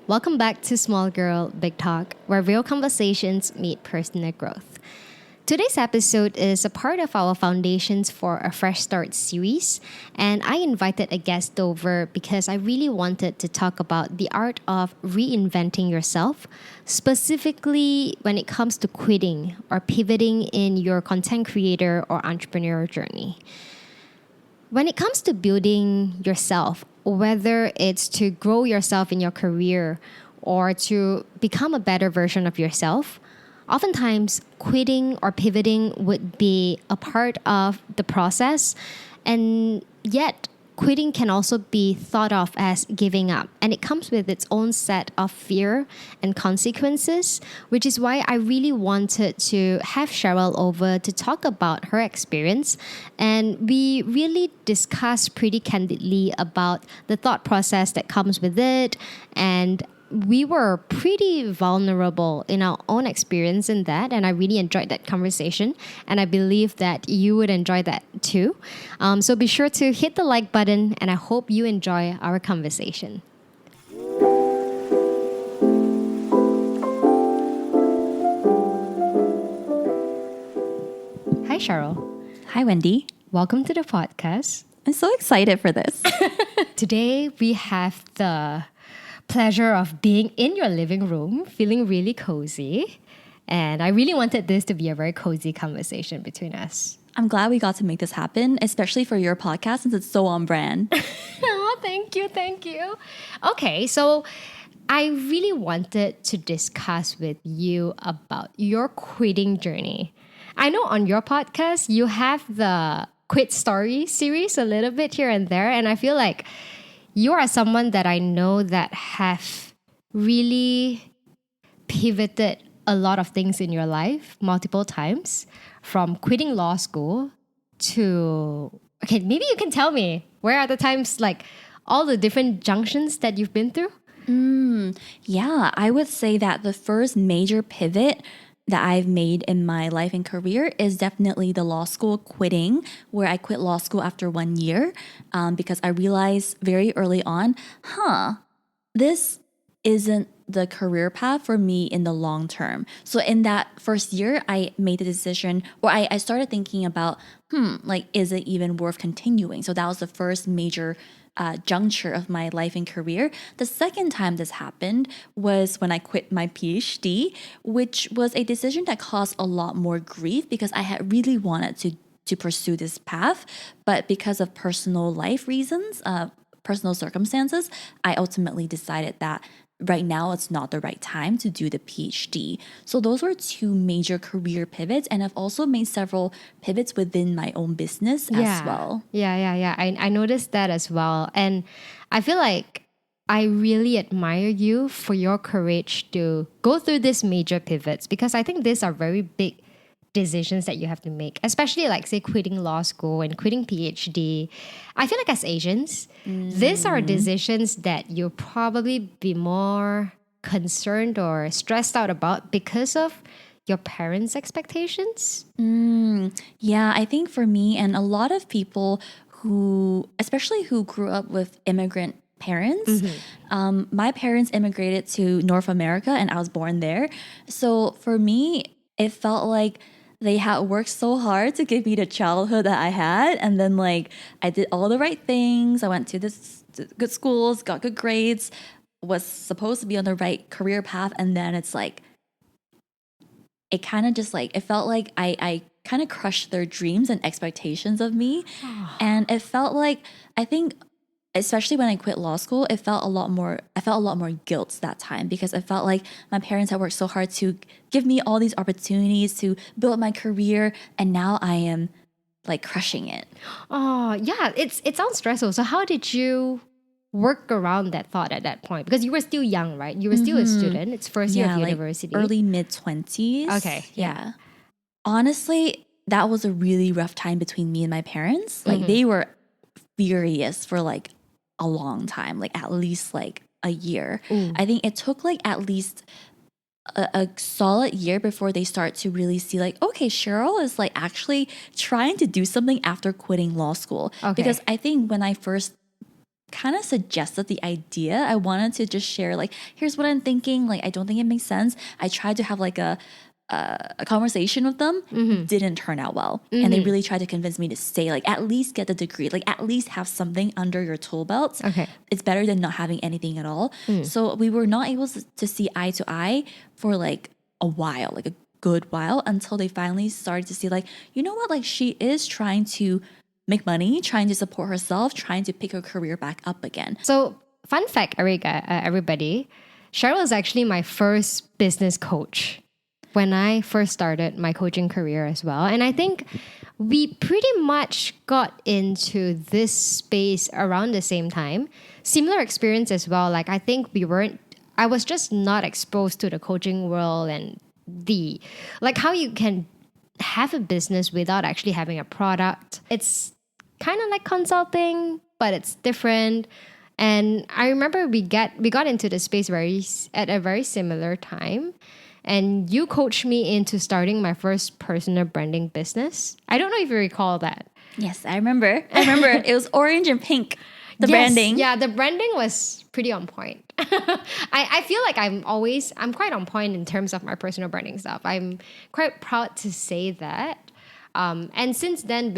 Welcome back to Small Girl Big Talk, where real conversations meet personal growth. Today's episode is a part of our Foundations for a Fresh Start series, and I invited a guest over because I really wanted to talk about the art of reinventing yourself, specifically when it comes to quitting or pivoting in your content creator or entrepreneur journey. When it comes to building yourself, whether it's to grow yourself in your career or to become a better version of yourself, oftentimes quitting or pivoting would be a part of the process. And yet, quitting can also be thought of as giving up. And it comes with its own set of fear and consequences, which is why I really wanted to have Cheryl over to talk about her experience. And we really discussed pretty candidly about the thought process that comes with it. And we were pretty vulnerable in our own experience in that, and I really enjoyed that conversation, and I believe that you would enjoy that too. So be sure to hit the like button, and I hope you enjoy our conversation. Hi, Cheryl. Hi, Wendy. Welcome to the podcast. I'm so excited for this. Today, we have the pleasure of being in your living room, feeling really cozy. And I really wanted this to be a very cozy conversation between us. I'm glad we got to make this happen, especially for your podcast since it's so on brand. Oh, thank you. Okay, so I really wanted to discuss with you about your quitting journey. I know on your podcast, you have the quit story series a little bit here and there, and I feel like you are someone that I know that have really pivoted a lot of things in your life multiple times, from quitting law school to, okay, maybe you can tell me, where are the times, like all the different junctions that you've been through? Yeah, I would say that the first major pivot that I've made in my life and career is definitely the law school quitting, where I quit law school after 1 year because I realized very early on, this isn't the career path for me in the long term. So in that first year, I made the decision, or I started thinking about, is it even worth continuing? So that was the first major juncture of my life and career. The second time this happened was when I quit my Ph.D, which was a decision that caused a lot more grief because I had really wanted to pursue this path, but because of personal life reasons, personal circumstances, I ultimately decided that right now it's not the right time to do the PhD. So those were two major career pivots, and I've also made several pivots within my own business as well. Yeah. I noticed that as well. And I feel like I really admire you for your courage to go through these major pivots, because I think these are very big decisions that you have to make, especially like say quitting law school and quitting PhD. I feel like as Asians, these are decisions that you'll probably be more concerned or stressed out about because of your parents' expectations. Yeah, I think for me and a lot of people especially who grew up with immigrant parents. My parents immigrated to North America and I was born there. So for me, it felt like they had worked so hard to give me the childhood that I had. And then like I did all the right things. I went to good schools, got good grades, was supposed to be on the right career path. And then it's like, it kind of just like, it felt like I kind of crushed their dreams and expectations of me. And it felt like, I think, especially when I quit law school, I felt a lot more guilt that time because I felt like my parents had worked so hard to give me all these opportunities to build my career, and now I am like crushing it. Oh, yeah, it sounds stressful. So how did you work around that thought at that point? Because you were still young, right? You were still a student. It's first year of university. Early mid-20s. Okay. Yeah. Honestly, that was a really rough time between me and my parents. Like they were furious for like a long time, like at least like a year. I think it took like at least a solid year before they start to really see like, okay, Cheryl is like actually trying to do something after quitting law school. Okay. Because I think when I first kind of suggested the idea. I wanted to just share like, here's what I'm thinking. Like, I don't think it makes sense. I tried to have like a conversation with them. Didn't turn out well. And they really tried to convince me to stay, like at least get the degree, like at least have something under your tool belt. Okay. It's better than not having anything at all. So we were not able to see eye to eye for like a while, like a good while, until they finally started to see like, you know what, like she is trying to make money, trying to support herself, trying to pick her career back up again. So fun fact, Erika, everybody, Cheryl is actually my first business coach when I first started my coaching career as well. And I think we pretty much got into this space around the same time. Similar experience as well. Like I think I was just not exposed to the coaching world and like how you can have a business without actually having a product. It's kind of like consulting, but it's different. And I remember we got into the space at a very similar time. And you coached me into starting my first personal branding business. I don't know if you recall that. Yes, I remember. It was orange and pink, the branding. Yeah, the branding was pretty on point. I feel like I'm quite on point in terms of my personal branding stuff. I'm quite proud to say that. And since then,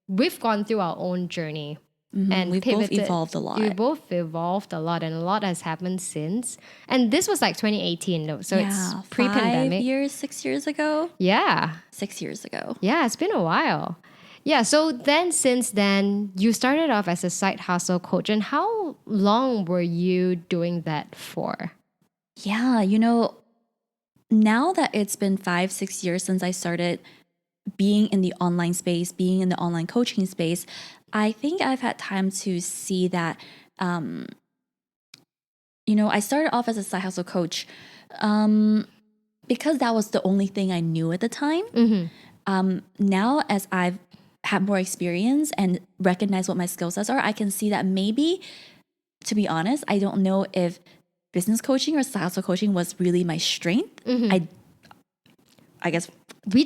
we've gone through our own journey. And we've both evolved a lot. We both evolved a lot, and a lot has happened since. And this was like 2018 though, so it's pre-pandemic. 6 years ago? Yeah. 6 years ago. Yeah, it's been a while. Yeah, so then since then, you started off as a side hustle coach. And how long were you doing that for? Yeah, now that it's been 5-6 years since I started being in the online space, being in the online coaching space, I think I've had time to see that, I started off as a side hustle coach because that was the only thing I knew at the time. Now, as I've had more experience and recognize what my skill sets are, I can see that maybe, to be honest, I don't know if business coaching or side hustle coaching was really my strength. I guess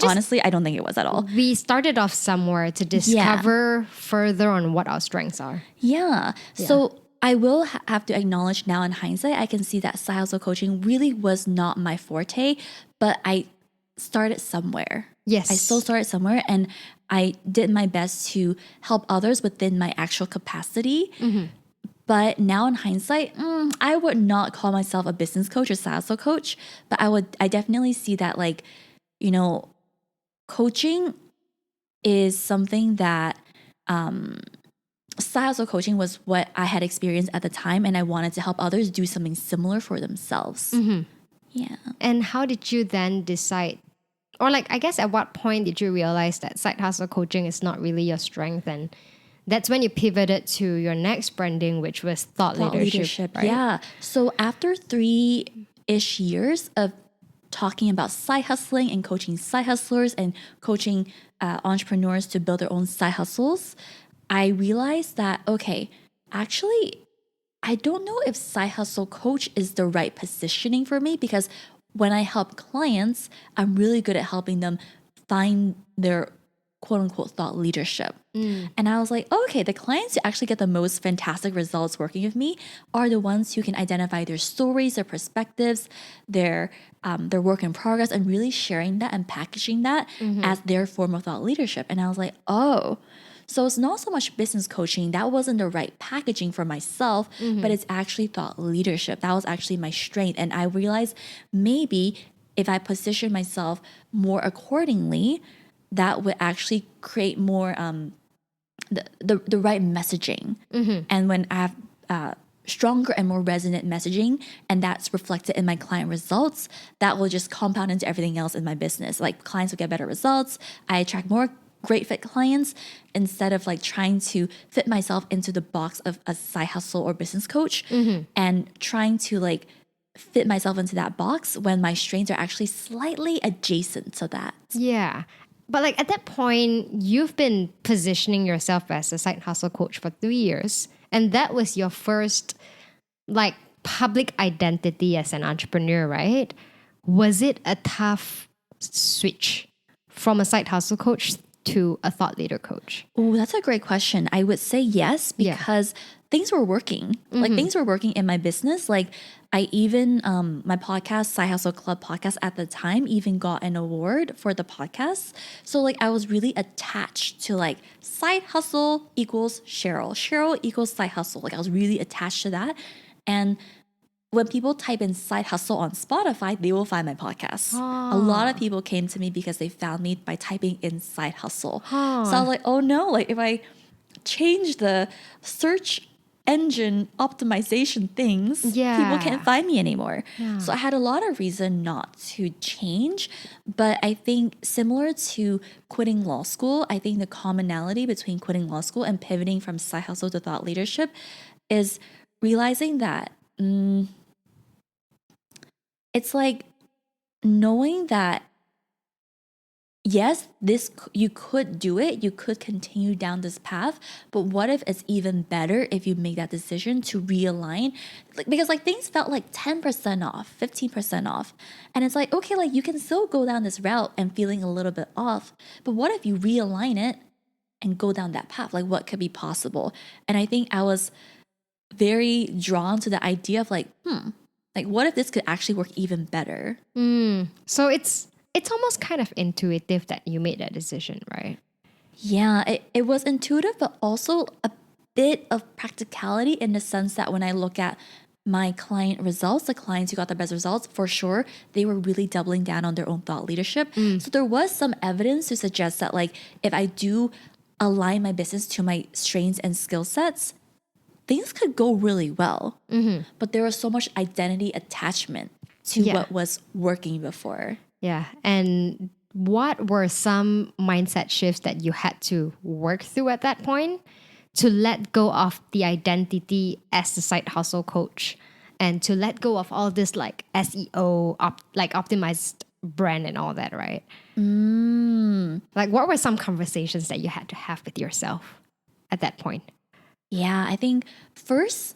honestly, I don't think it was at all. We started off somewhere to discover further on what our strengths are. Yeah. So I will have to acknowledge now in hindsight, I can see that side hustle coaching really was not my forte, but I started somewhere. Yes. I still started somewhere, and I did my best to help others within my actual capacity. But now in hindsight, I would not call myself a business coach or side hustle coach, but I definitely see that like, coaching is something that side hustle coaching was what I had experienced at the time, and I wanted to help others do something similar for themselves. Yeah. And how did you then decide, or like, I guess at what point did you realize that side hustle coaching is not really your strength? And that's when you pivoted to your next branding, which was thought leadership, right? Yeah. So after 3-ish years of talking about side hustling and coaching side hustlers and coaching entrepreneurs to build their own side hustles, I realized that, okay, actually, I don't know if side hustle coach is the right positioning for me, because when I help clients, I'm really good at helping them find their quote unquote thought leadership. And I was like, okay, the clients who actually get the most fantastic results working with me are the ones who can identify their stories, their perspectives, their work in progress, and really sharing that and packaging that as their form of thought leadership. And I was like, oh, so it's not so much business coaching. That wasn't the right packaging for myself, but it's actually thought leadership. That was actually my strength. And I realized maybe if I position myself more accordingly, that would actually create more the right messaging. And when I have stronger and more resonant messaging, and that's reflected in my client results, that will just compound into everything else in my business. Like clients will get better results. I attract more great fit clients instead of like trying to fit myself into the box of a side hustle or business coach and trying to like fit myself into that box when my strengths are actually slightly adjacent to that. Yeah. But like at that point, you've been positioning yourself as a side hustle coach for 3 years. And that was your first like public identity as an entrepreneur, right? Was it a tough switch from a side hustle coach to a thought leader coach? Oh, that's a great question. I would say yes, because things were working. Like things were working in my business. Like I even, my podcast, Side Hustle Club podcast at the time even got an award for the podcast. So like I was really attached to like side hustle equals Cheryl. Cheryl equals side hustle. Like I was really attached to that. And when people type in side hustle on Spotify, they will find my podcast. A lot of people came to me because they found me by typing in side hustle. So I was like, oh no, like if I change the search engine optimization things, people can't find me anymore. So I had a lot of reason not to change. But I think similar to quitting law school, I think the commonality between quitting law school and pivoting from side hustle to thought leadership is realizing that it's like knowing that yes, you could do it, you could continue down this path, but what if it's even better if you make that decision to realign? Because like things felt like 10% off, 15% off. And it's like, okay, like you can still go down this route and feeling a little bit off, but what if you realign it and go down that path? Like what could be possible? And I think I was very drawn to the idea of like, like what if this could actually work even better? So it's almost kind of intuitive that you made that decision, right? Yeah, it was intuitive, but also a bit of practicality in the sense that when I look at my client results, the clients who got the best results, for sure, they were really doubling down on their own thought leadership. So there was some evidence to suggest that like if I do align my business to my strengths and skill sets, things could go really well. But there was so much identity attachment to what was working before. Yeah. And what were some mindset shifts that you had to work through at that point to let go of the identity as the side hustle coach and to let go of all this like SEO, like optimized brand and all that, right? Like what were some conversations that you had to have with yourself at that point? Yeah, I think first,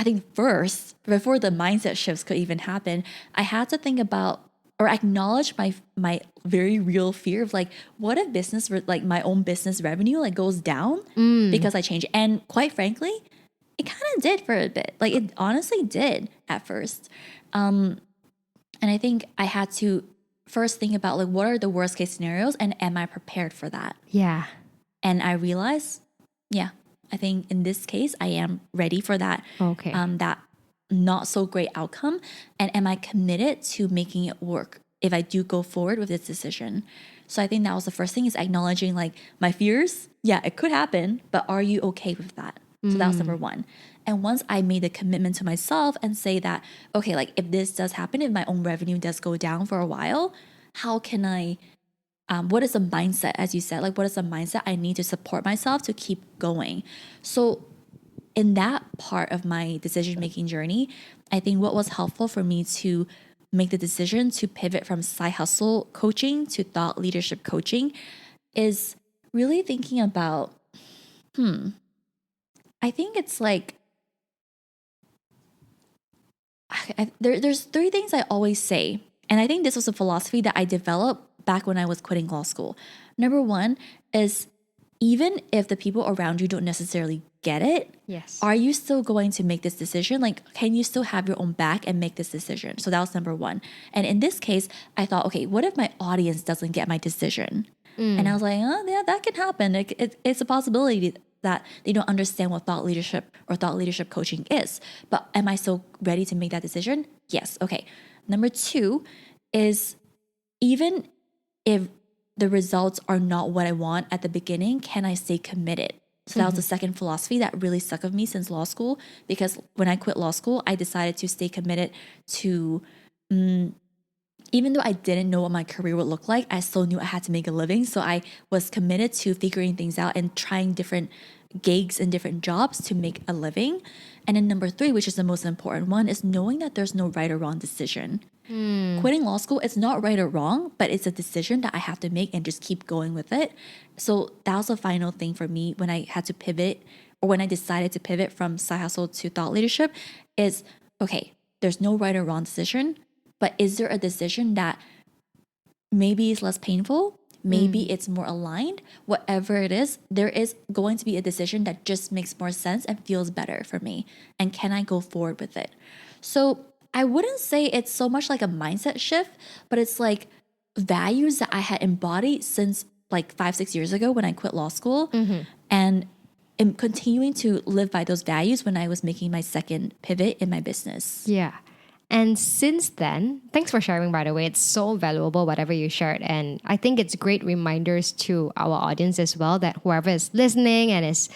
before the mindset shifts could even happen, I had to think about or acknowledge my very real fear of like, what if business, like my own business revenue like goes down because I change? And quite frankly, it kind of did for a bit. Like it honestly did at first. And I think I had to first think about like, what are the worst case scenarios and am I prepared for that? Yeah. And I realized, yeah, I think in this case, I am ready for that. Okay. That not so great outcome. And am I committed to making it work if I do go forward with this decision? So I think that was the first thing, is acknowledging like my fears. Yeah, it could happen, but are you okay with that? So that was number one. And once I made the commitment to myself and say that, okay, like if this does happen, if my own revenue does go down for a while, how can I, what is the mindset, as you said, like what is the mindset I need to support myself to keep going? So in that part of my decision-making journey, I think what was helpful for me to make the decision to pivot from side hustle coaching to thought leadership coaching is really thinking about, I think it's like, there's three things I always say. And I think this was a philosophy that I developed back when I was quitting law school. Number one is, even if the people around you don't necessarily get it, Yes. are you still going to make this decision? Like, can you still have your own back and make this decision? So that was number one. And in this case, I thought, okay, what if my audience doesn't get my decision? And I was like, oh, yeah, that can happen. It's a possibility that they don't understand what thought leadership or thought leadership coaching is. But am I still ready to make that decision? Yes. Okay. Number two is, even if the results are not what I want at the beginning, can I stay committed? So that was the second philosophy that really stuck with me since law school, because when I quit law school, I decided to stay committed to, even though I didn't know what my career would look like, I still knew I had to make a living. So I was committed to figuring things out and trying different gigs and different jobs to make a living. And then number three, which is the most important one, is knowing that there's no right or wrong decision. Quitting law school, it's not right or wrong, but it's a decision that I have to make and just keep going with it. So that was the final thing for me when I had to pivot, or when I decided to pivot from side hustle to thought leadership, is, okay, there's no right or wrong decision, but is there a decision that maybe is less painful, maybe it's more aligned. Whatever it is, there is going to be a decision that just makes more sense and feels better for me. And can I go forward with it? So I wouldn't say it's so much like a mindset shift, but it's like values that I had embodied since like 5-6 years ago when I quit law school, and am continuing to live by those values when I was making my second pivot in my business. Yeah. And since then, thanks for sharing, by the way. It's so valuable, whatever you shared. And I think it's great reminders to our audience as well, that whoever is listening and is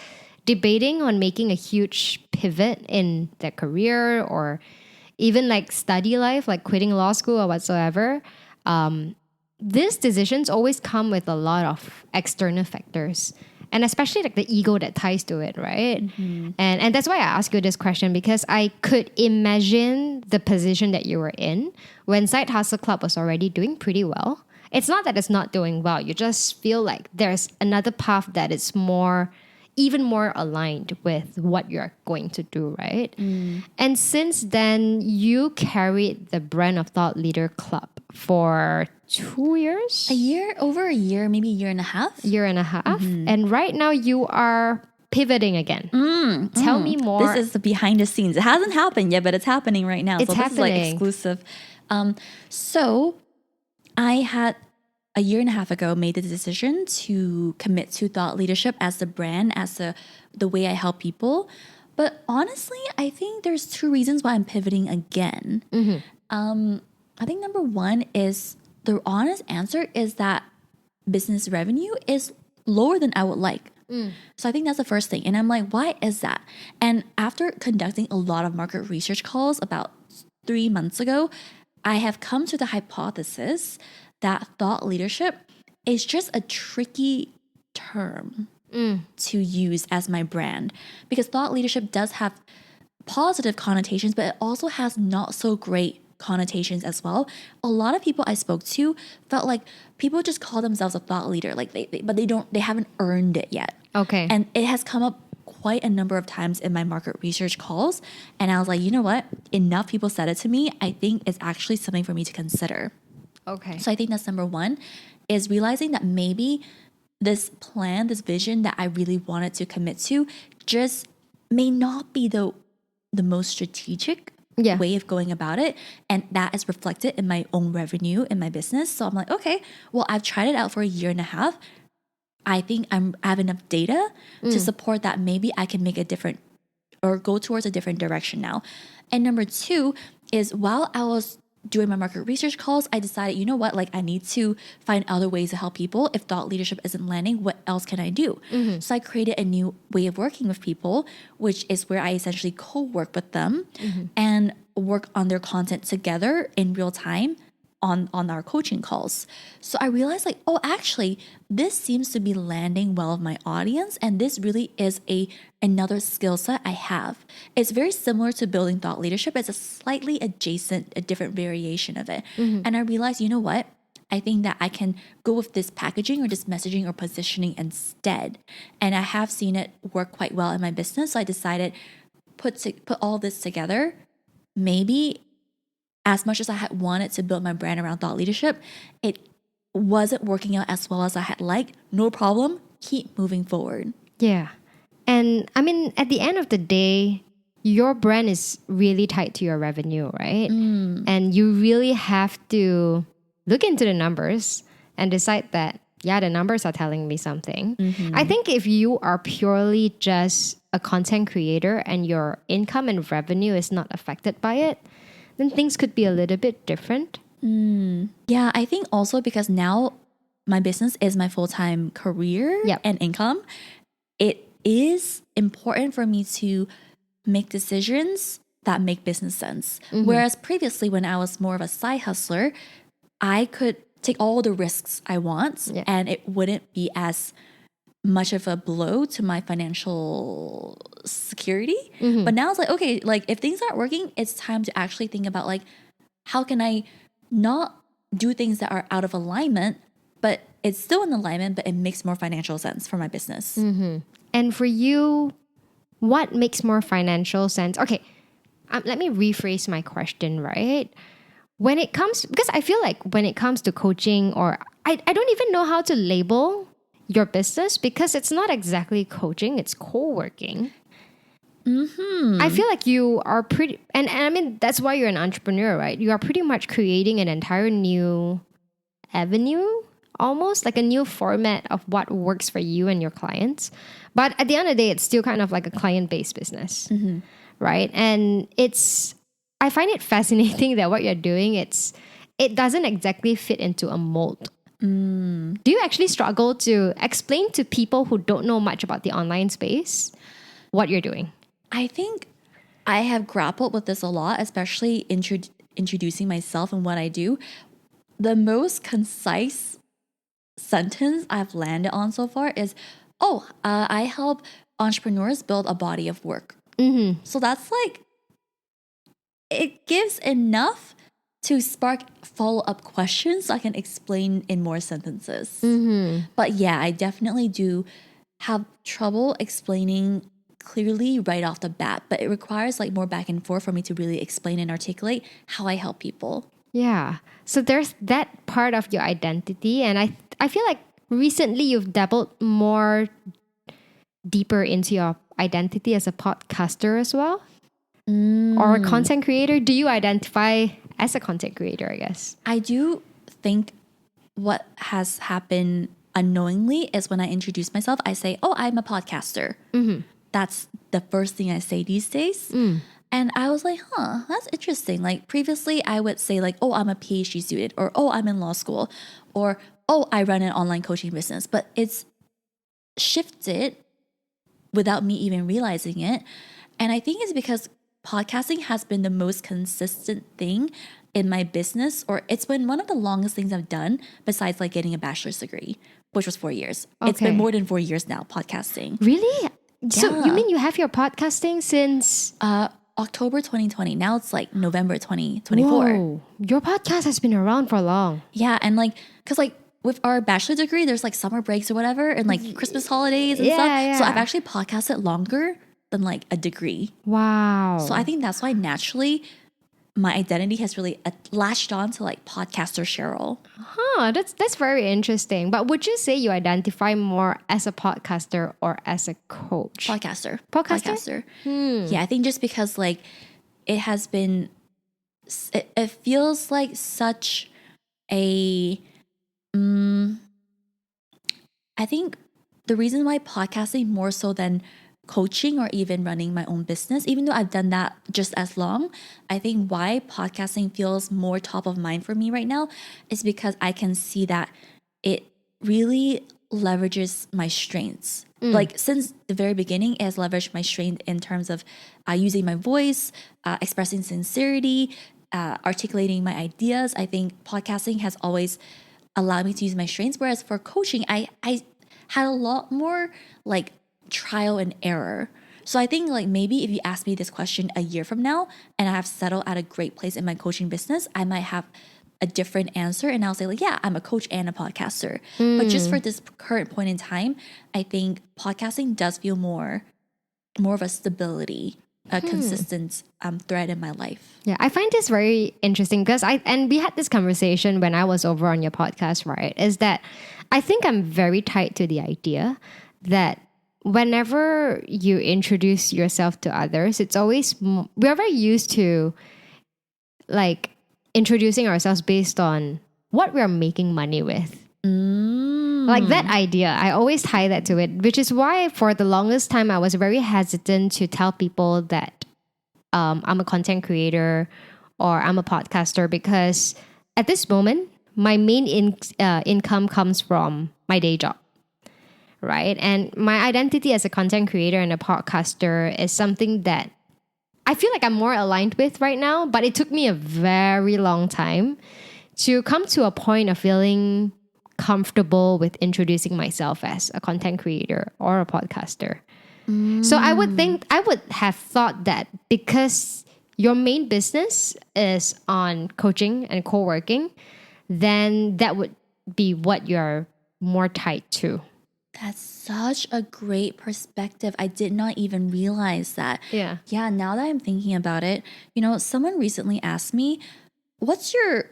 debating on making a huge pivot in their career or even like study life, like quitting law school or whatsoever, these decisions always come with a lot of external factors. And especially like the ego that ties to it, right? And that's why I ask you this question, because I could imagine the position that you were in when Side Hustle Club was already doing pretty well. It's not that it's not doing well. You just feel like there's another path that is even more aligned with what you're going to do, right? And since then, you carried the brand of Thought Leader Club for 2 years? Over a year, maybe a year and a half. And right now you are pivoting again. Tell me more. This is the behind the scenes. It hasn't happened yet, but it's happening right now. It's This is like exclusive. So I had a year and a half ago made the decision to commit to thought leadership as the brand, as the way I help people. But honestly, I think there's 2 reasons why I'm pivoting again. I think number one is, the honest answer is that business revenue is lower than I would like. So I think that's the first thing. And I'm like, why is that? And after conducting a lot of market research calls about 3 months ago, I have come to the hypothesis that thought leadership is just a tricky term to use as my brand, because thought leadership does have positive connotations, but it also has not so great connotations as well. A lot of people I spoke to felt like people just call themselves a thought leader, like they haven't earned it yet. Okay. And it has come up quite a number of times in my market research calls, and I was like, you know what? Enough people said it to me. I think it's actually something for me to consider. Okay. So I think that's number one, is realizing that maybe this plan, this vision that I really wanted to commit to just may not be the most strategic way of going about it. And that is reflected in my own revenue in my business. So I'm like, okay, well, I've tried it out for a year and a half. I think I have enough data to support that maybe I can make a different or go towards a different direction now. And number two is, while I was doing my market research calls, I decided, you know what, like I need to find other ways to help people. If thought leadership isn't landing, what else can I do? So I created a new way of working with people, which is where I essentially co-work with them and work on their content together in real time on our coaching calls. So I realized like, oh, actually, this seems to be landing well with my audience, and this really is another skill set I have. It's very similar to building thought leadership. It's a slightly adjacent, a different variation of it. And I realized, you know what? I think that I can go with this packaging or this messaging or positioning instead. And I have seen it work quite well in my business. So I decided put all this together. Maybe as much as I had wanted to build my brand around thought leadership, it wasn't working out as well as I had liked. No problem. Keep moving forward. Yeah. And I mean, at the end of the day, your brand is really tied to your revenue, right? And you really have to look into the numbers and decide that, yeah, the numbers are telling me something. I think if you are purely just a content creator and your income and revenue is not affected by it, then things could be a little bit different. Yeah, I think also because now my business is my full-time career and income, it is important for me to make decisions that make business sense. Whereas previously, when I was more of a side hustler, I could take all the risks I want and it wouldn't be as much of a blow to my financial security. But now it's like, okay, like if things aren't working, it's time to actually think about like, how can I not do things that are out of alignment, but it's still in alignment, but it makes more financial sense for my business. And for you, what makes more financial sense? Okay, let me rephrase my question, right? When it comes, because I feel like when it comes to coaching or I don't even know how to label your business because it's not exactly coaching, it's co-working. I feel like you are pretty, and I mean, that's why you're an entrepreneur, right? You are pretty much creating an entire new avenue, almost like a new format of what works for you and your clients. But at the end of the day, it's still kind of like a client-based business, right? And I find it fascinating that what you're doing, it doesn't exactly fit into a mold. Do you actually struggle to explain to people who don't know much about the online space what you're doing? I think I have grappled with this a lot, especially introducing myself and what I do. The most concise sentence I've landed on so far is, I help entrepreneurs build a body of work. So that's like, it gives enough to spark follow-up questions so I can explain in more sentences. But yeah, I definitely do have trouble explaining clearly right off the bat, but it requires like more back and forth for me to really explain and articulate how I help people. Yeah. So there's that part of your identity. And I feel like recently you've dabbled more deeper into your identity as a podcaster as well. Or a content creator. Do you identify as a content creator, I guess? I do think what has happened unknowingly is when I introduce myself, I say, I'm a podcaster. That's the first thing I say these days. And I was like, that's interesting. Like previously I would say like, I'm a Ph.D. student, or, I'm in law school, or, I run an online coaching business. But it's shifted without me even realizing it. And I think it's because podcasting has been the most consistent thing in my business, or it's been one of the longest things I've done besides like getting a bachelor's degree, which was 4 years. Okay. It's been more than 4 years now, podcasting. Really? Yeah. So you mean you have your podcasting since October 2020. Now it's like November 2024. Whoa. Your podcast has been around for long. Yeah, and like, cause like with our bachelor degree, there's like summer breaks or whatever, and like Christmas holidays and stuff. Yeah. So I've actually podcasted longer than like a degree. Wow. So I think that's why naturally my identity has really latched on to like podcaster Cheryl. That's very interesting. But would you say you identify more as a podcaster or as a coach? Podcaster. Yeah, I think just because like it has been, it feels like such a, I think the reason why podcasting more so than coaching or even running my own business, even though I've done that just as long, I think why podcasting feels more top of mind for me right now is because I can see that it really leverages my strengths. Like since the very beginning, it has leveraged my strength in terms of using my voice, expressing sincerity, articulating my ideas. I think podcasting has always allowed me to use my strengths, whereas for coaching, I had a lot more like trial and error. So I think like maybe if you ask me this question a year from now and I have settled at a great place in my coaching business, I might have a different answer and I'll say like, yeah, I'm a coach and a podcaster. But just for this current point in time, I think podcasting does feel more of a stability, a consistent thread in my life. Yeah, I find this very interesting because we had this conversation when I was over on your podcast, right? Is that I think I'm very tied to the idea that whenever you introduce yourself to others, it's always, we're very used to like introducing ourselves based on what we're making money with. Like that idea, I always tie that to it, which is why for the longest time I was very hesitant to tell people that I'm a content creator or I'm a podcaster, because at this moment, my main income comes from my day job. Right. And my identity as a content creator and a podcaster is something that I feel like I'm more aligned with right now, but it took me a very long time to come to a point of feeling comfortable with introducing myself as a content creator or a podcaster. So I would have thought that because your main business is on coaching and co-working, then that would be what you're more tied to. That's such a great perspective. I did not even realize that. Yeah. Yeah, now that I'm thinking about it, someone recently asked me, what's your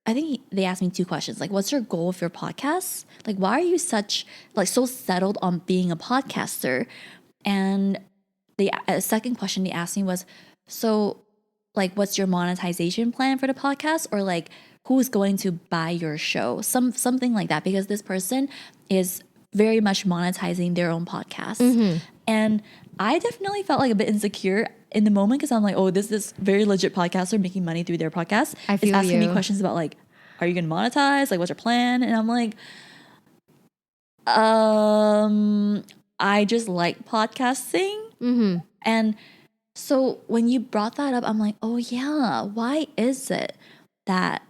I think they asked me two questions. Like, what's your goal with your podcast? Like, why are you so settled on being a podcaster? And the second question they asked me was, so like, what's your monetization plan for the podcast? Or like, who's going to buy your show? Something like that, because this person is very much monetizing their own podcast. And I definitely felt like a bit insecure in the moment, because I'm like, oh, this very legit podcaster making money through their podcast is asking me questions about like, are you gonna monetize? Like, what's your plan? And I'm like, I just like podcasting. And so when you brought that up, I'm like, oh yeah, why is it that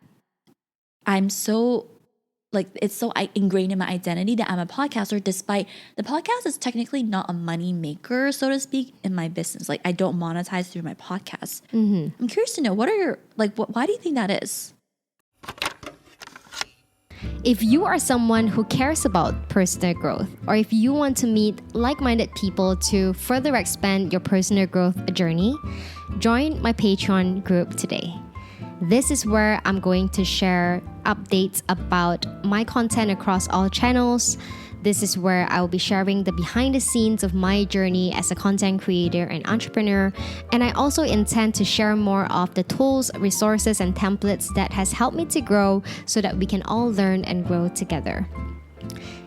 I'm so like, it's so ingrained in my identity that I'm a podcaster, despite the podcast is technically not a money maker, so to speak, in my business. Like, I don't monetize through my podcast. I'm curious to know, what are your, like, why do you think that is? If you are someone who cares about personal growth, or if you want to meet like-minded people to further expand your personal growth journey, join my Patreon group today. This is where I'm going to share updates about my content across all channels. This is where I will be sharing the behind the scenes of my journey as a content creator and entrepreneur. And I also intend to share more of the tools, resources, and templates that has helped me to grow so that we can all learn and grow together.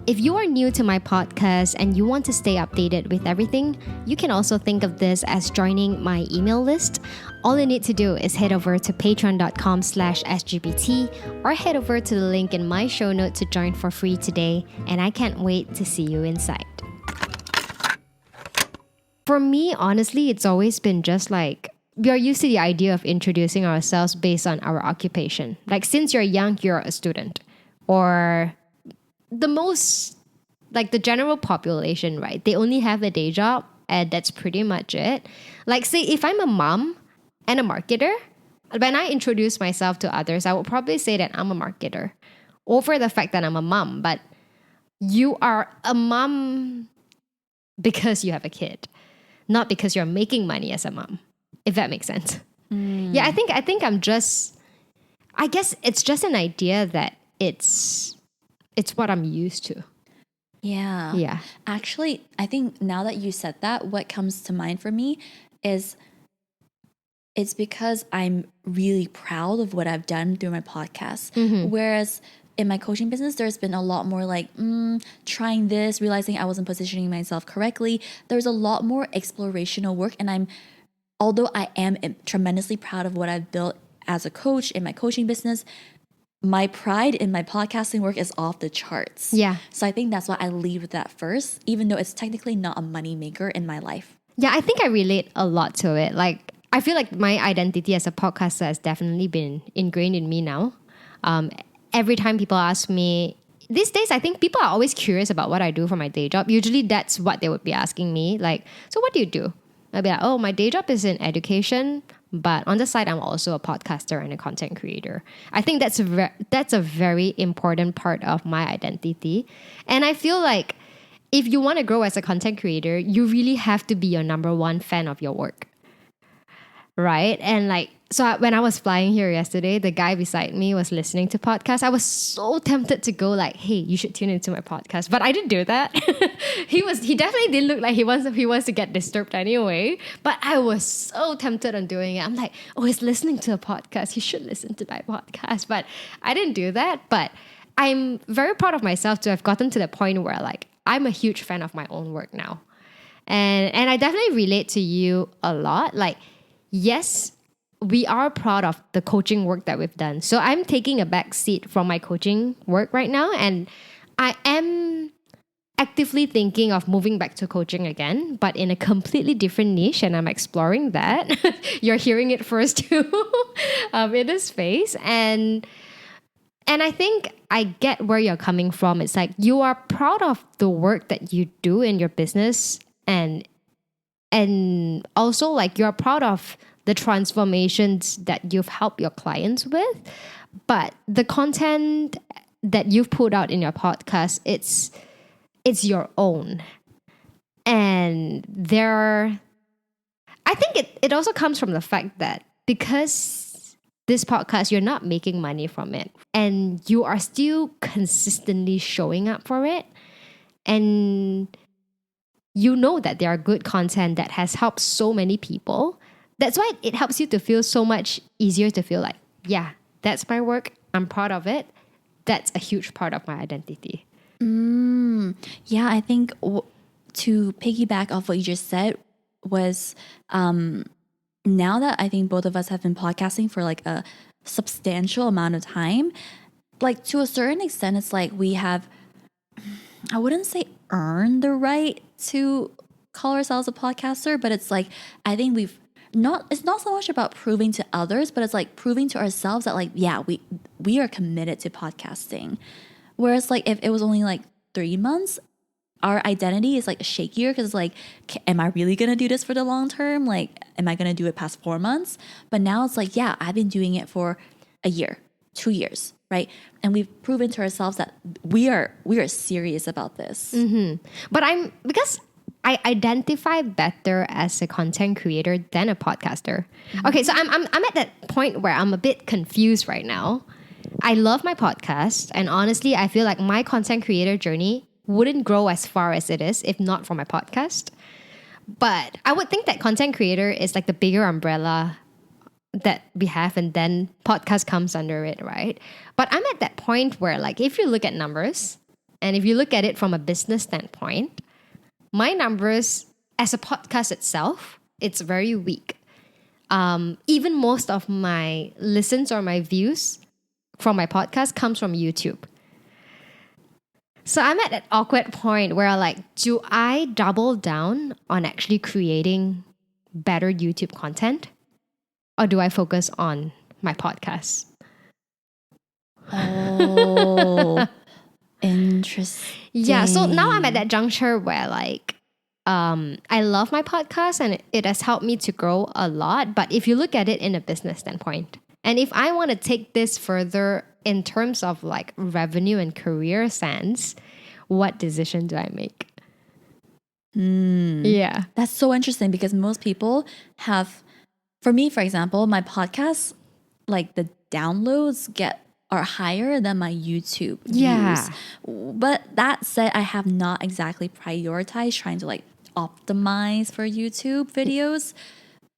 If you are new to my podcast and you want to stay updated with everything, you can also think of this as joining my email list. All you need to do is head over to patreon.com/sgbt or head over to the link in my show note to join for free today, and I can't wait to see you inside. For me, honestly, it's always been just like, we are used to the idea of introducing ourselves based on our occupation. Like, since you're young, you're a student, or the most, like the general population, right? They only have a day job and that's pretty much it. Like, say if I'm a mom and a marketer, when I introduce myself to others, I would probably say that I'm a marketer over the fact that I'm a mom. But you are a mom because you have a kid, not because you're making money as a mom, if that makes sense. Yeah, I think I guess it's just an idea that it's what I'm used to. Yeah. Actually, I think now that you said that, what comes to mind for me is it's because I'm really proud of what I've done through my podcast. Whereas in my coaching business, there's been a lot more like trying this, realizing I wasn't positioning myself correctly. There's a lot more explorational work. And although I am tremendously proud of what I've built as a coach in my coaching business, my pride in my podcasting work is off the charts. Yeah. So I think that's why I lead with that first, even though it's technically not a money maker in my life. Yeah, I think I relate a lot to it. Like, I feel like my identity as a podcaster has definitely been ingrained in me now. Every time people ask me, these days, I think people are always curious about what I do for my day job. Usually that's what they would be asking me. Like, so what do you do? I'll be like, oh, my day job is in education, but on the side, I'm also a podcaster and a content creator. I think that's a very important part of my identity. And I feel like if you want to grow as a content creator, you really have to be your number one fan of your work. Right? And like, so when I was flying here yesterday, the guy beside me was listening to podcasts. I was so tempted to go like, hey, you should tune into my podcast. But I didn't do that. He definitely didn't look like he wants to get disturbed anyway. But I was so tempted on doing it. I'm like, oh, he's listening to a podcast. He should listen to my podcast. But I didn't do that. But I'm very proud of myself to have gotten to the point where like, I'm a huge fan of my own work now. And I definitely relate to you a lot. Like, yes, we are proud of the coaching work that we've done. So I'm taking a back seat from my coaching work right now. And I am actively thinking of moving back to coaching again, but in a completely different niche. And I'm exploring that. You're hearing it first too in this space. And I think I get where you're coming from. It's like you are proud of the work that you do in your business, and also like you're proud of the transformations that you've helped your clients with. But the content that you've put out in your podcast, it's your own. And I think it also comes from the fact that because this podcast, you're not making money from it, and you are still consistently showing up for it, and you know that there are good content that has helped so many people, that's why it helps you to feel so much easier to feel like, yeah, that's my work. I'm proud of it. That's a huge part of my identity. Yeah, I think to piggyback off what you just said was now that I think both of us have been podcasting for like a substantial amount of time, like to a certain extent, it's like we have, I wouldn't say earned the right to call ourselves a podcaster, but it's like, I think it's not so much about proving to others, but it's like proving to ourselves that like, yeah, we are committed to podcasting. Whereas like if it was only like 3 months, our identity is like shakier because it's like, am I really going to do this for the long term? Like, am I going to do it past 4 months? But now it's like, yeah, I've been doing it for a year, 2 years, right? And we've proven to ourselves that we are serious about this. But because I identify better as a content creator than a podcaster. Okay, so I'm at that point where I'm a bit confused right now. I love my podcast, and honestly, I feel like my content creator journey wouldn't grow as far as it is if not for my podcast. But I would think that content creator is like the bigger umbrella that we have, and then podcast comes under it, right? But I'm at that point where like if you look at numbers and if you look at it from a business standpoint, my numbers as a podcast itself, it's very weak. Even most of my listens or my views from my podcast comes from YouTube. So I'm at that awkward point where like, do I double down on actually creating better YouTube content, or do I focus on my podcast? Oh, interesting. Yeah, so now I'm at that juncture where like I love my podcast and it has helped me to grow a lot. But if you look at it in a business standpoint, and if I want to take this further in terms of like revenue and career sense, what decision do I make? Yeah. That's so interesting because most people have, for me, for example, my podcast, like the downloads are higher than my YouTube views. But that said, I have not exactly prioritized trying to like optimize for YouTube videos.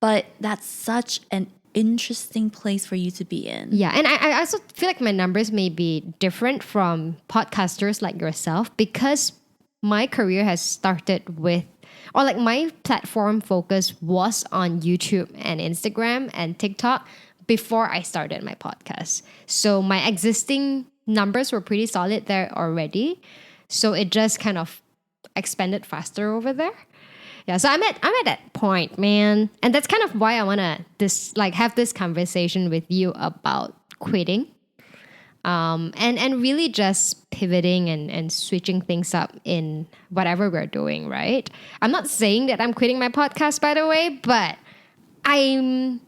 But that's such an interesting place for you to be in. Yeah, and I also feel like my numbers may be different from podcasters like yourself because my career has started with, or like my platform focus was on YouTube and Instagram and TikTok before I started my podcast. So my existing numbers were pretty solid there already. So it just kind of expanded faster over there. Yeah, so I'm at that point, man. And that's kind of why I want to have this conversation with you about quitting. And really just pivoting and switching things up in whatever we're doing, right? I'm not saying that I'm quitting my podcast, by the way, but I'm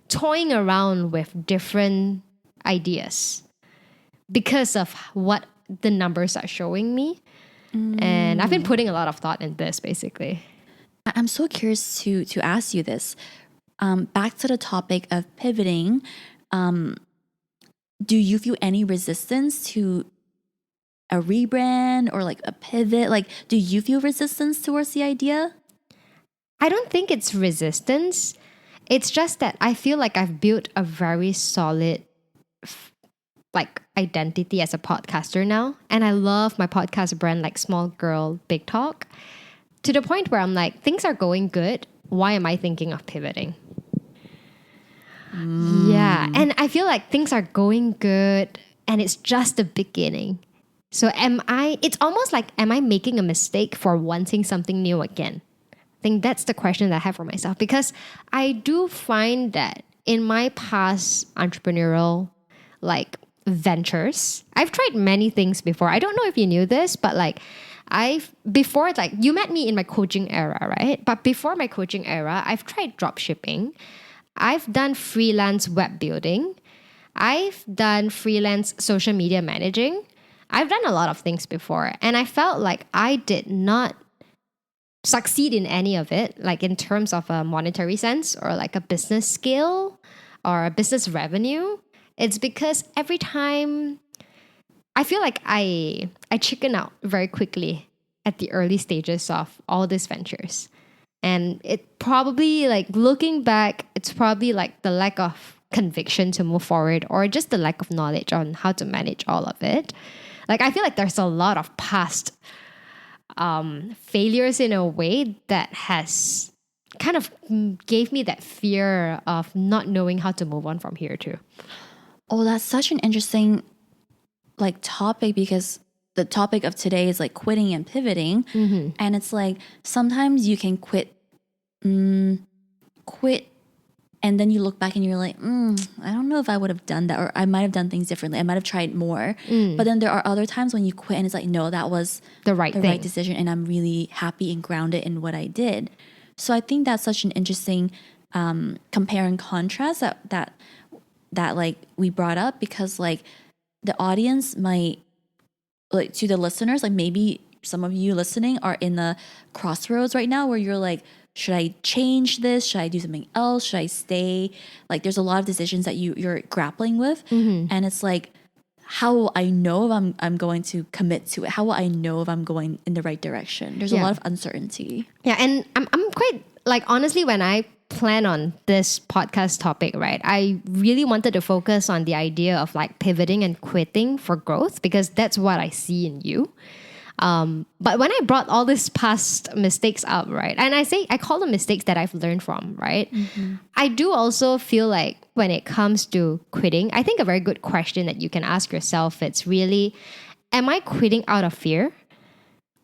toying around with different ideas because of what the numbers are showing me. And I've been putting a lot of thought in this, basically. I'm so curious to ask you this. Back to the topic of pivoting, do you feel any resistance to a rebrand or like a pivot? Like, do you feel resistance towards the idea? I don't think it's resistance. It's just that I feel like I've built a very solid identity as a podcaster now. And I love my podcast brand, like Small Girl, Big Talk, to the point where I'm like, things are going good. Why am I thinking of pivoting? Yeah. And I feel like things are going good and it's just the beginning. So it's almost like, am I making a mistake for wanting something new again? I think that's the question that I have for myself, because I do find that in my past entrepreneurial ventures, I've tried many things before. I don't know if you knew this, but you met me in my coaching era, right? But before my coaching era, I've tried drop shipping. I've done freelance web building. I've done freelance social media managing. I've done a lot of things before. And I felt like I did not succeed in any of it, like in terms of a monetary sense or like a business scale. or business revenue, it's because every time I feel like I chicken out very quickly at the early stages of all these ventures. And it probably, like, looking back, it's probably like the lack of conviction to move forward, or just the lack of knowledge on how to manage all of it. Like, I feel like there's a lot of past failures in a way that has kind of gave me that fear of not knowing how to move on from here too. Oh, that's such an interesting like topic, because the topic of today is like quitting and pivoting. And it's like sometimes you can quit and then you look back and you're like, I don't know if I would have done that, or I might have done things differently. I might have tried more. But then there are other times when you quit and it's like, no, that was the right decision, and I'm really happy and grounded in what I did. So I think that's such an interesting compare and contrast that like we brought up, because like the audience might, like, to the listeners, like maybe some of you listening are in the crossroads right now where you're like, should I change this? Should I do something else? Should I stay? Like, there's a lot of decisions that you're grappling with. And it's like, how will I know if I'm going to commit to it? How will I know if I'm going in the right direction? There's a lot of uncertainty. Yeah, and I'm quite, like, honestly, when I plan on this podcast topic, right, I really wanted to focus on the idea of like pivoting and quitting for growth, because that's what I see in you. But when I brought all these past mistakes up, right, and I call them mistakes that I've learned from, right, I do also feel like when it comes to quitting, I think a very good question that you can ask yourself, it's really, am I quitting out of fear,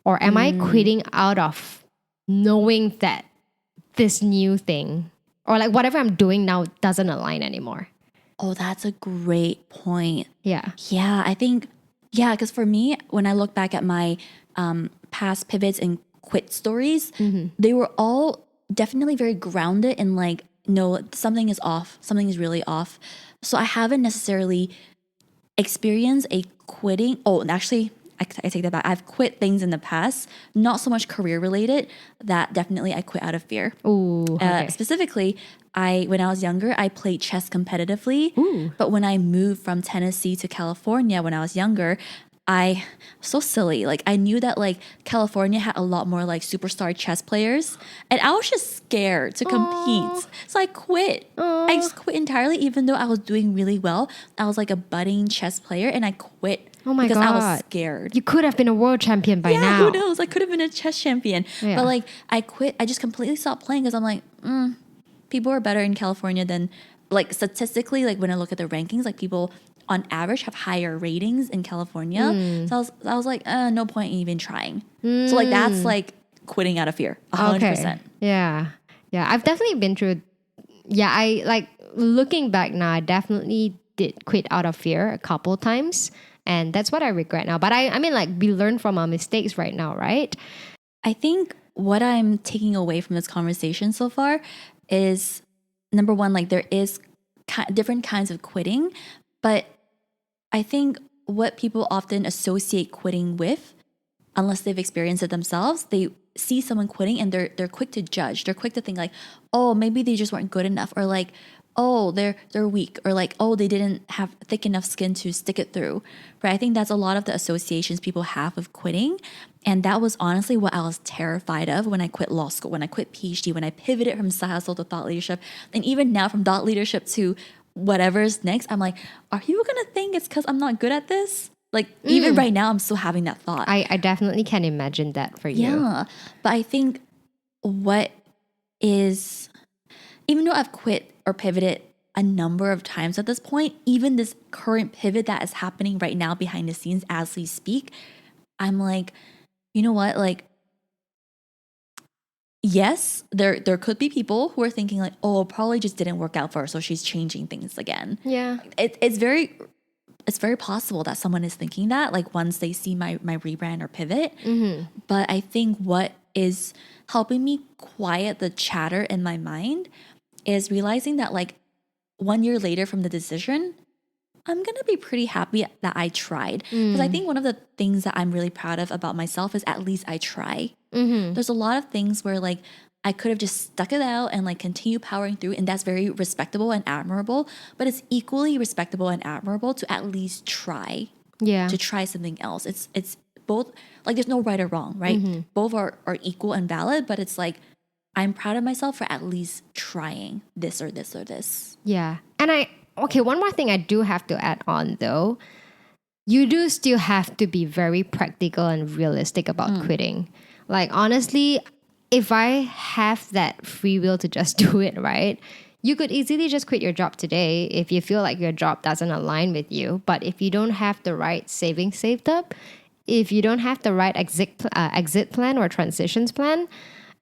or am I quitting out of knowing that this new thing, or like whatever I'm doing now, doesn't align anymore? Oh, that's a great point. Yeah, I think, because for me, when I look back at my past pivots and quit stories, they were all definitely very grounded in like, no, something is off. Something is really off. So I haven't necessarily experienced a quitting. Oh, and actually, I take that back. I've quit things in the past, not so much career related, that definitely I quit out of fear. Ooh, okay. Specifically, when I was younger, I played chess competitively. But when I moved from Tennessee to California when I was younger, so silly. Like, I knew that like California had a lot more like superstar chess players, and I was just scared to compete. So I quit. I just quit entirely, even though I was doing really well. I was like a budding chess player, and I quit. Oh my because God. I was scared. You could have been a world champion by now. Who knows? I could have been a chess champion. Yeah. But like, I quit. I just completely stopped playing because I'm like, people are better in California than, like, statistically, like when I look at the rankings, like people on average have higher ratings in California. So I was like, no point in even trying. So like, that's like quitting out of fear, 100%. Okay. Yeah. I've definitely been through. Yeah, I like looking back now, I definitely did quit out of fear a couple times. And that's what I regret now. But I mean, like, we learn from our mistakes right now, right? I think what I'm taking away from this conversation so far is, number one, like, there is different kinds of quitting. But I think what people often associate quitting with, unless they've experienced it themselves, they see someone quitting and they're quick to judge. They're quick to think like, oh, maybe they just weren't good enough, or like, oh, they're weak, or like, oh, they didn't have thick enough skin to stick it through. Right? I think that's a lot of the associations people have of quitting. And that was honestly what I was terrified of when I quit law school, when I quit Ph.D, when I pivoted from side hustle to thought leadership, and even now from thought leadership to whatever's next. I'm like, are people gonna think it's because I'm not good at this? Like, even right now, I'm still having that thought. I definitely can imagine that for you. Yeah. But I think what is, even though I've quit or pivoted a number of times at this point, even this current pivot that is happening right now behind the scenes as we speak, I'm like, you know what? Like, yes, there could be people who are thinking like, oh, it probably just didn't work out for her, so she's changing things again. Yeah. It's very possible that someone is thinking that, like, once they see my rebrand or pivot. But I think what is helping me quiet the chatter in my mind is realizing that, like, 1 year later from the decision, I'm going to be pretty happy that I tried. Because I think one of the things that I'm really proud of about myself is at least I try. There's a lot of things where, like, I could have just stuck it out and like continue powering through. And that's very respectable and admirable. But it's equally respectable and admirable to at least try. Yeah. To try something else. It's both, like there's no right or wrong, right? Both are equal and valid, but it's like I'm proud of myself for at least trying this or this or this. Yeah. And one more thing I do have to add on though. You do still have to be very practical and realistic about quitting. Like honestly, if I have that free will to just do it, right? You could easily just quit your job today if you feel like your job doesn't align with you. But if you don't have the right savings saved up, if you don't have the right exit plan or transitions plan,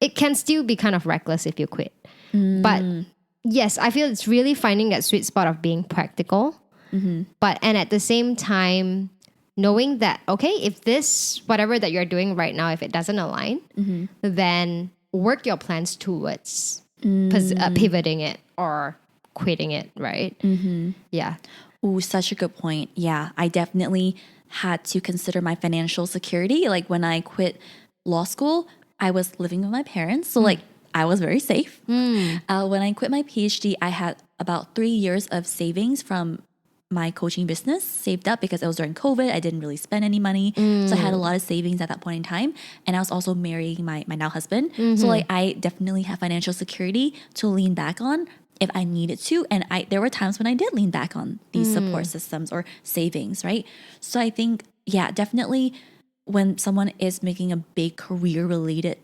it can still be kind of reckless if you quit. But yes, I feel it's really finding that sweet spot of being practical. And at the same time, knowing that, okay, if this, whatever that you're doing right now, if it doesn't align, then work your plans towards pivoting it or quitting it, right? Yeah. Ooh, such a good point. Yeah, I definitely had to consider my financial security. Like when I quit law school, I was living with my parents. So like I was very safe. When I quit my Ph.D, I had about 3 years of savings from my coaching business saved up because it was during COVID. I didn't really spend any money. So I had a lot of savings at that point in time. And I was also marrying my now husband. So like I definitely have financial security to lean back on if I needed to. And there were times when I did lean back on these support systems or savings, right? So I think, yeah, definitely when someone is making a big career related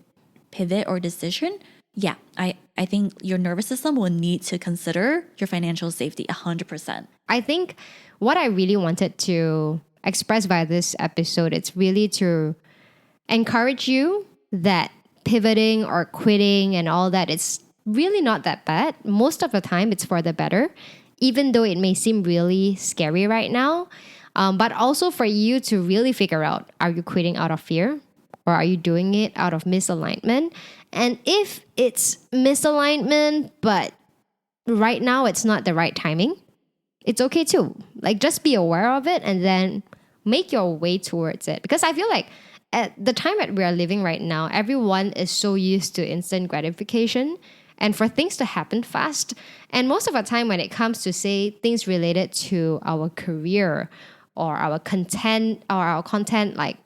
pivot or decision, yeah, I think your nervous system will need to consider your financial safety 100%. I think what I really wanted to express by this episode, it's really to encourage you that pivoting or quitting and all that, it's really not that bad. Most of the time, it's for the better, even though it may seem really scary right now. But also for you to really figure out, are you quitting out of fear? Or are you doing it out of misalignment? And if it's misalignment, but right now it's not the right timing, it's okay too. Like just be aware of it and then make your way towards it. Because I feel like at the time that we are living right now, everyone is so used to instant gratification and for things to happen fast. And most of the time when it comes to say things related to our career or our content like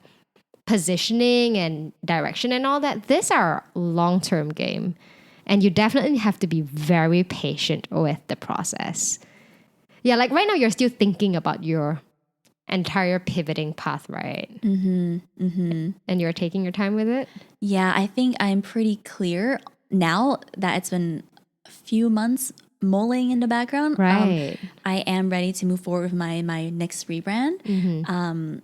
positioning and direction and all that, these are long-term game. And you definitely have to be very patient with the process. Yeah, like right now you're still thinking about your entire pivoting path, right? And you're taking your time with it? Yeah, I think I'm pretty clear now that it's been a few months mulling in the background. Right. I am ready to move forward with my next rebrand.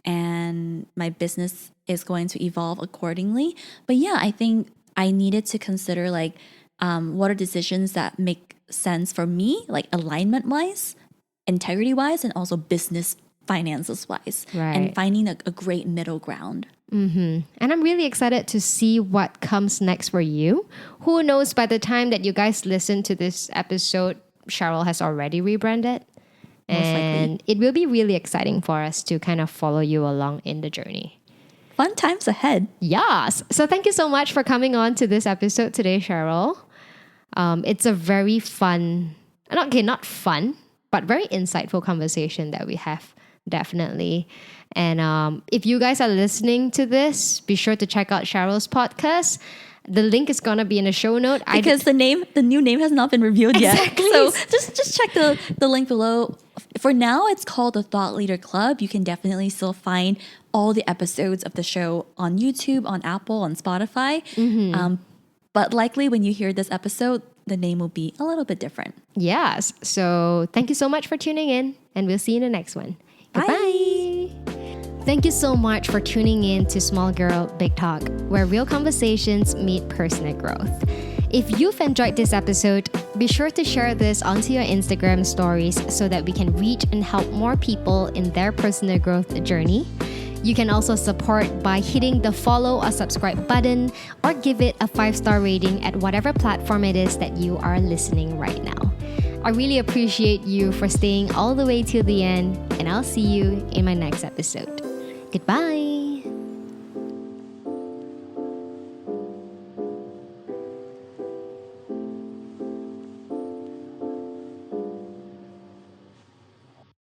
And my business is going to evolve accordingly. But yeah, I think I needed to consider like what are decisions that make sense for me, like alignment wise, integrity wise, and also business finances wise, and finding a great middle ground. And I'm really excited to see what comes next for you. Who knows, by the time that you guys listen to this episode, Cheryl has already rebranded. And it will be really exciting for us to kind of follow you along in the journey. Fun times ahead. Yes. So thank you so much for coming on to this episode today, Cheryl. It's a very fun, not fun, but very insightful conversation that we have, definitely. And if you guys are listening to this, be sure to check out Cheryl's podcast. The link is gonna be in the show note. Because the new name has not been revealed yet. So just check the link below. For now, it's called the Thought Leader Club. You can definitely still find all the episodes of the show on YouTube, on Apple, on Spotify. But likely when you hear this episode, the name will be a little bit different. Yes. So thank you so much for tuning in, and we'll see you in the next one. Bye. Goodbye. Thank you so much for tuning in to Small Girl Big Talk, where real conversations meet personal growth. If you've enjoyed this episode, be sure to share this onto your Instagram stories so that we can reach and help more people in their personal growth journey. You can also support by hitting the follow or subscribe button or give it a 5-star rating at whatever platform it is that you are listening right now. I really appreciate you for staying all the way till the end, and I'll see you in my next episode. Goodbye.